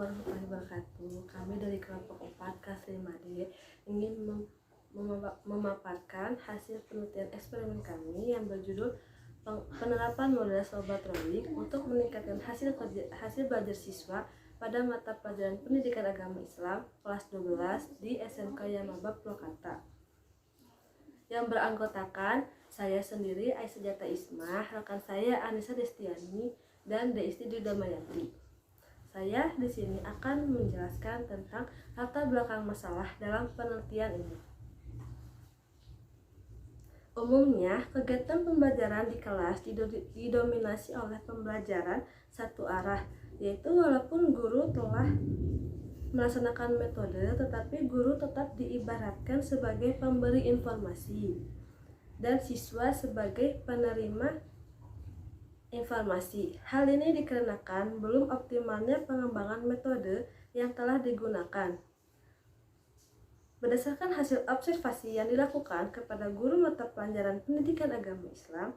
warahmatullahi wabarakatuh. Kami dari kelompok 4 kelas 5D ingin memaparkan hasil penelitian eksperimen kami yang berjudul penerapan model Sobat Rowing untuk meningkatkan hasil belajar siswa pada mata pelajaran pendidikan agama Islam kelas 12 di SMK Yamaba Purwakarta, yang beranggotakan saya sendiri, Aisyah Ismah, rekan saya Anissa Destiani, dan Deisti Damayanti. Saya di sini akan menjelaskan tentang latar belakang masalah dalam penelitian ini. Umumnya, kegiatan pembelajaran di kelas didominasi oleh pembelajaran satu arah, yaitu walaupun guru telah melaksanakan metode, tetapi guru tetap diibaratkan sebagai pemberi informasi dan siswa sebagai penerima informasi. Hal ini dikarenakan belum optimalnya pengembangan metode yang telah digunakan. Berdasarkan hasil observasi yang dilakukan kepada guru mata pelajaran pendidikan agama Islam,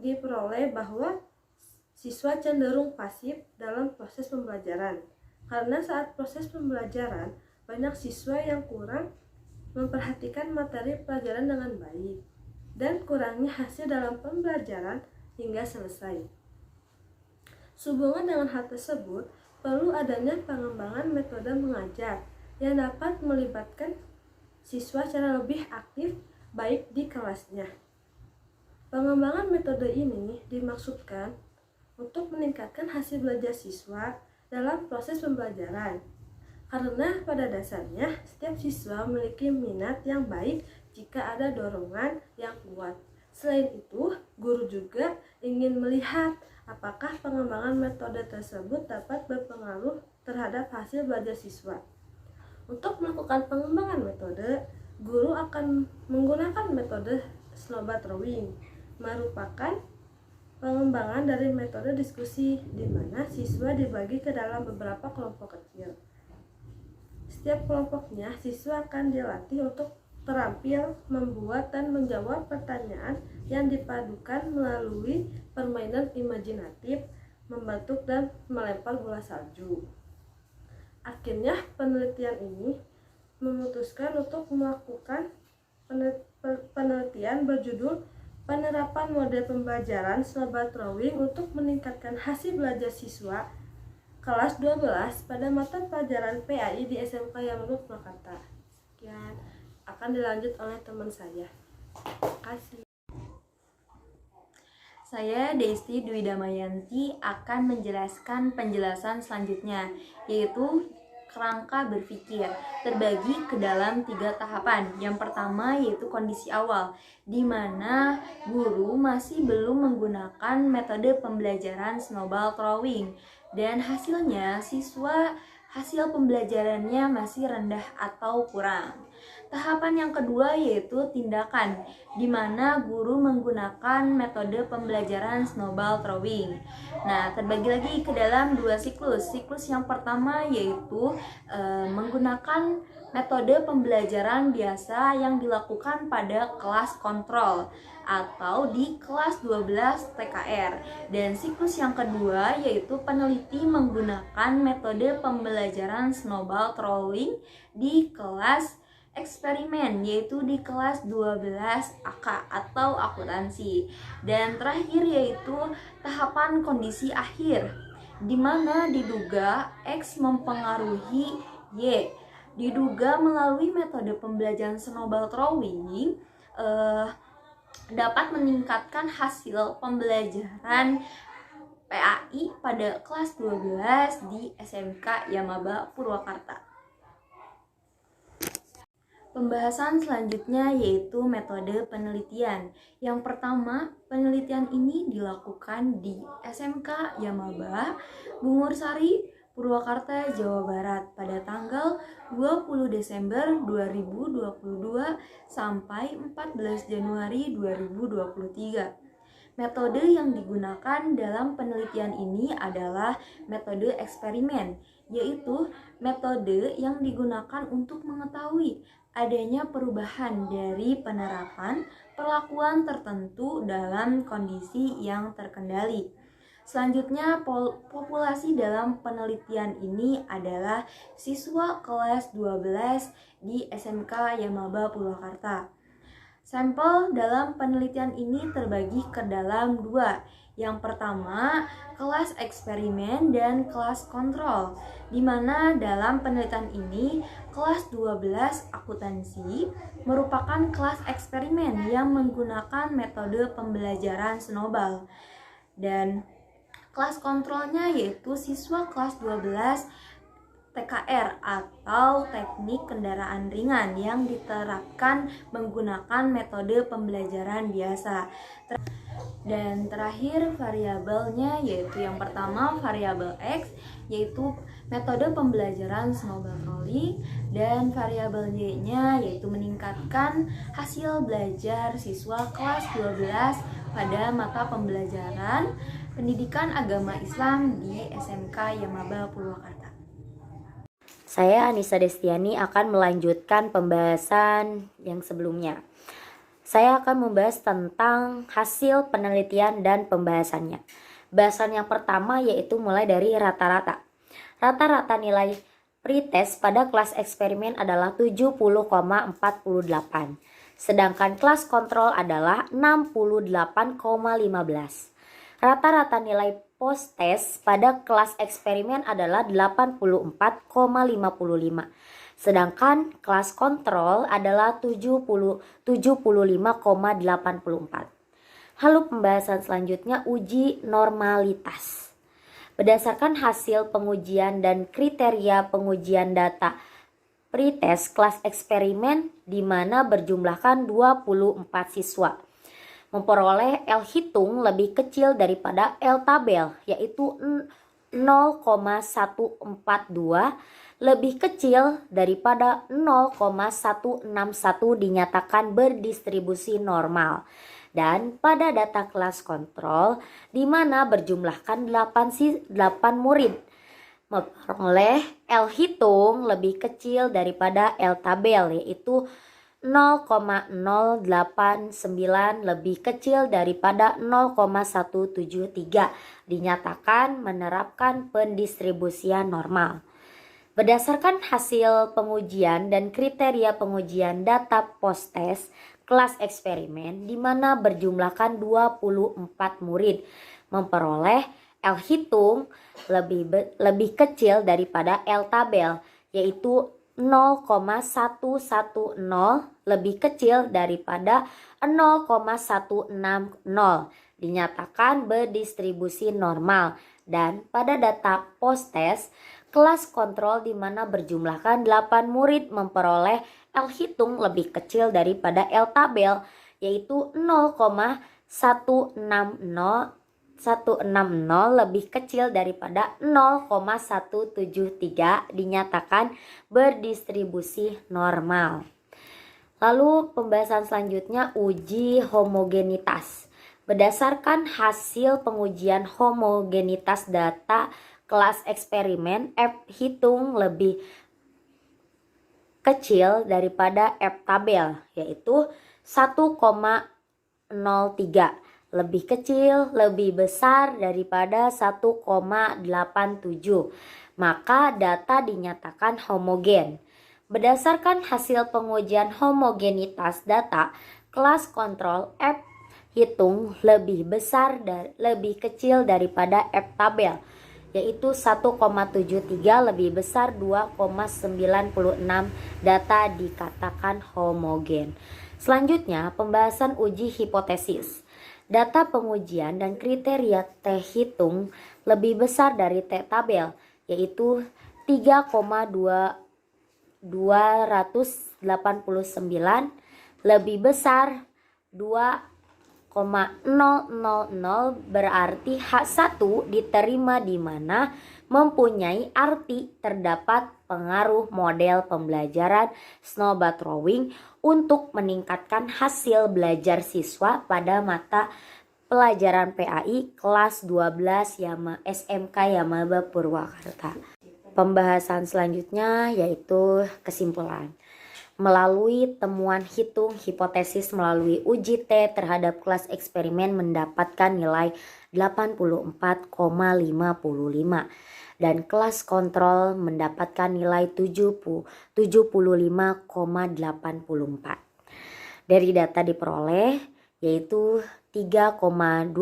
diperoleh bahwa siswa cenderung pasif dalam proses pembelajaran. Karena saat proses pembelajaran, banyak siswa yang kurang memperhatikan materi pelajaran dengan baik dan kurangnya hasil dalam pembelajaran hingga selesai. Sehubungan dengan hal tersebut, perlu adanya pengembangan metode mengajar yang dapat melibatkan siswa secara lebih aktif baik di kelasnya. Pengembangan metode ini dimaksudkan untuk meningkatkan hasil belajar siswa dalam proses pembelajaran. Karena pada dasarnya setiap siswa memiliki minat yang baik jika ada dorongan yang kuat. Selain itu, guru juga ingin melihat apakah pengembangan metode tersebut dapat berpengaruh terhadap hasil belajar siswa. Untuk melakukan pengembangan metode, guru akan menggunakan metode Sobat Rowing, merupakan pengembangan dari metode diskusi di mana siswa dibagi ke dalam beberapa kelompok kecil. Setiap kelompoknya, siswa akan dilatih untuk terampil membuat dan menjawab pertanyaan yang dipadukan melalui permainan imajinatif, membentuk dan melempar bola salju. Akhirnya, penelitian ini memutuskan untuk melakukan penelitian berjudul penerapan model pembelajaran Sobat Rowing untuk meningkatkan hasil belajar siswa kelas 12 pada mata pelajaran PAI di SMK Yamaba Purwakarta. Sekian, akan dilanjut oleh teman saya. Terima kasih. Saya Deisti Dwi Damayanti akan menjelaskan penjelasan selanjutnya, yaitu kerangka berpikir terbagi ke dalam 3 tahapan. Yang pertama yaitu kondisi awal, di mana guru masih belum menggunakan metode pembelajaran snowball throwing dan hasilnya hasil pembelajarannya masih rendah atau kurang. Tahapan yang kedua yaitu tindakan, di mana guru menggunakan metode pembelajaran snowball throwing. Nah, terbagi lagi ke dalam 2 siklus. Siklus yang pertama yaitu menggunakan metode pembelajaran biasa yang dilakukan pada kelas kontrol atau di kelas 12 TKR. Dan siklus yang kedua yaitu peneliti menggunakan metode pembelajaran snowball throwing di kelas eksperimen, yaitu di kelas 12 AK atau akuntansi. Dan terakhir yaitu tahapan kondisi akhir, di mana diduga X mempengaruhi Y. Diduga melalui metode pembelajaran snowball throwing dapat meningkatkan hasil pembelajaran PAI pada kelas 12 di SMK Yamaba Purwakarta. Pembahasan selanjutnya yaitu metode penelitian. Yang pertama, penelitian ini dilakukan di SMK Yamaba, Bungursari, Purwakarta, Jawa Barat pada tanggal 20 Desember 2022 sampai 14 Januari 2023. Metode yang digunakan dalam penelitian ini adalah metode eksperimen, yaitu metode yang digunakan untuk mengetahui adanya perubahan dari penerapan perlakuan tertentu dalam kondisi yang terkendali. Selanjutnya, populasi dalam penelitian ini adalah siswa kelas 12 di SMK Yamaba Purwakarta. Sampel dalam penelitian ini terbagi ke dalam dua. Yang pertama, kelas eksperimen dan kelas kontrol, di mana dalam penelitian ini kelas 12 akuntansi merupakan kelas eksperimen yang menggunakan metode pembelajaran snowball. Dan kelas kontrolnya yaitu siswa kelas 12 TKR atau teknik kendaraan ringan yang diterapkan menggunakan metode pembelajaran biasa. Dan terakhir variabelnya yaitu yang pertama variabel X yaitu metode pembelajaran snowball rolling, dan variabel Y-nya yaitu meningkatkan hasil belajar siswa kelas 12 pada mata pembelajaran Pendidikan Agama Islam di SMK Yamaba Purwakarta. Saya Anissa Destiani akan melanjutkan pembahasan yang sebelumnya. Saya akan membahas tentang hasil penelitian dan pembahasannya. Bahasan yang pertama yaitu mulai dari rata-rata. Rata-rata nilai pretest pada kelas eksperimen adalah 70,48. Sedangkan kelas kontrol adalah 68,15. Rata-rata nilai post-test pada kelas eksperimen adalah 84,55. Sedangkan kelas kontrol adalah 75,84. Lalu pembahasan selanjutnya uji normalitas. Berdasarkan hasil pengujian dan kriteria pengujian data pretest kelas eksperimen di mana berjumlahkan 24 siswa memperoleh L hitung lebih kecil daripada L tabel, yaitu 0,142 lebih kecil daripada 0,161 dinyatakan berdistribusi normal. Dan pada data kelas kontrol di mana berjumlahkan 8 murid memperoleh L hitung lebih kecil daripada L tabel, yaitu 0,089 lebih kecil daripada 0,173 dinyatakan menerapkan pendistribusian normal. Berdasarkan hasil pengujian dan kriteria pengujian data post-test kelas eksperimen di mana berjumlahkan 24 murid memperoleh L hitung lebih kecil daripada L tabel, yaitu 0,110 lebih kecil daripada 0,160 dinyatakan berdistribusi normal. Dan pada data post-test kelas kontrol di mana berjumlahkan 8 murid memperoleh L hitung lebih kecil daripada L tabel, yaitu 0,160 lebih kecil daripada 0,173 dinyatakan berdistribusi normal. Lalu pembahasan selanjutnya uji homogenitas. Berdasarkan hasil pengujian homogenitas data kelas eksperimen F hitung lebih kecil daripada F tabel, yaitu 1,03 lebih kecil, lebih besar daripada 1,87, maka data dinyatakan homogen. Berdasarkan hasil pengujian homogenitas data kelas kontrol F hitung lebih besar dan lebih kecil daripada F tabel, yaitu 1,73 lebih besar 2,96, data dikatakan homogen. Selanjutnya pembahasan uji hipotesis. Data pengujian dan kriteria T hitung lebih besar dari T tabel, yaitu 3,289 lebih besar 2,000, berarti H1 diterima di mana mempunyai arti terdapat pengaruh model pembelajaran snowball throwing untuk meningkatkan hasil belajar siswa pada mata pelajaran PAI kelas 12 SMK Yamaba Purwakarta. Pembahasan selanjutnya yaitu kesimpulan. melalui temuan hitung hipotesis melalui uji T terhadap kelas eksperimen mendapatkan nilai 84,55 dan kelas kontrol mendapatkan nilai 75,84. Dari data diperoleh yaitu 3,289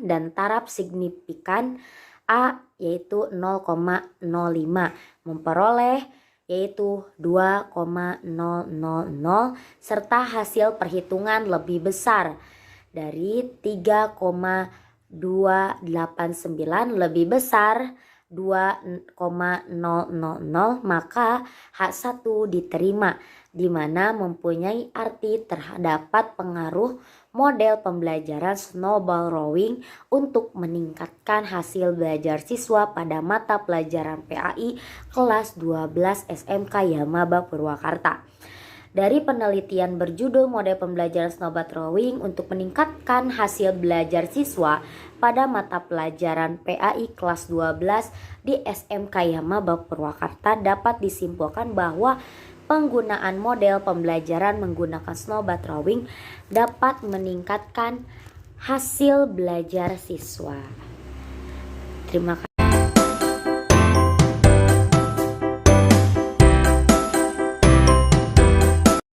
dan taraf signifikan A yaitu 0,05 memperoleh yaitu 2,000 serta hasil perhitungan lebih besar dari 3,289 lebih besar 2,000, maka H1 diterima, di mana mempunyai arti terdapat pengaruh model pembelajaran snowball rowing untuk meningkatkan hasil belajar siswa pada mata pelajaran PAI kelas 12 SMK Yamaba Purwakarta. Dari penelitian berjudul model pembelajaran snowball rowing untuk meningkatkan hasil belajar siswa pada mata pelajaran PAI kelas 12 di SMK Yamaba Purwakarta dapat disimpulkan bahwa penggunaan model pembelajaran menggunakan snowball rowing dapat meningkatkan hasil belajar siswa. Terima kasih.